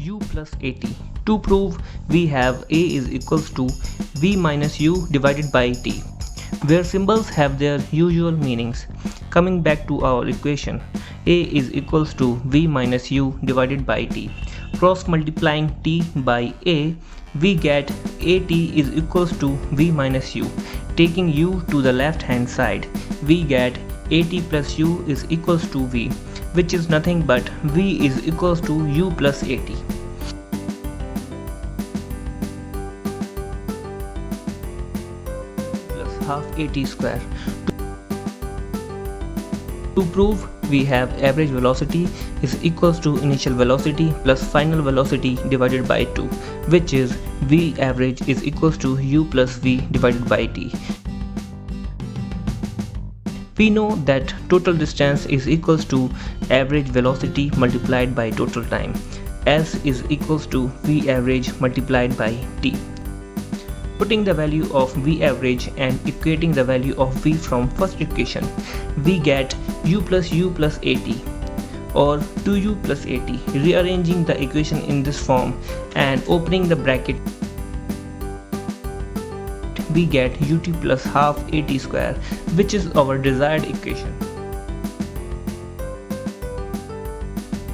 u plus at. To prove, we have a is equals to v minus u divided by t, where symbols have their usual meanings. Coming back to our equation, a is equals to v minus u divided by t. Cross multiplying t by a, we get at is equals to v minus u. Taking u to the left hand side, we get at plus u is equals to v, which is nothing but v is equals to u plus at. Plus half at square. To prove, we have average velocity is equals to initial velocity plus final velocity divided by 2, which is v average is equals to u plus v divided by t. We know that total distance is equals to average velocity multiplied by total time. S is equals to v average multiplied by t. Putting the value of v average and equating the value of v from first equation, we get u plus at or 2u plus at. Rearranging the equation in this form and opening the bracket, we get ut plus half at square, which is our desired equation.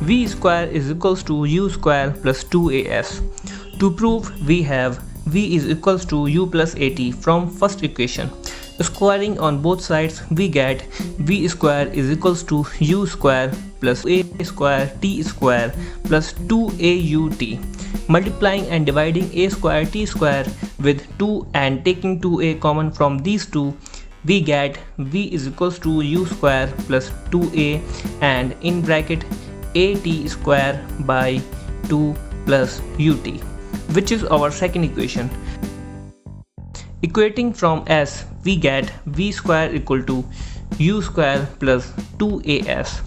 V square is equals to u square plus 2as. To prove, we have v is equals to u plus at from first equation. Squaring on both sides, we get v square is equals to u square plus a square t square plus 2aut. Multiplying and dividing a square t square with 2 and taking 2a common from these two, we get v is equals to u square plus 2a and in bracket at square by 2 plus ut, which is our second equation. Equating from s, we get v square equal to u square plus 2as.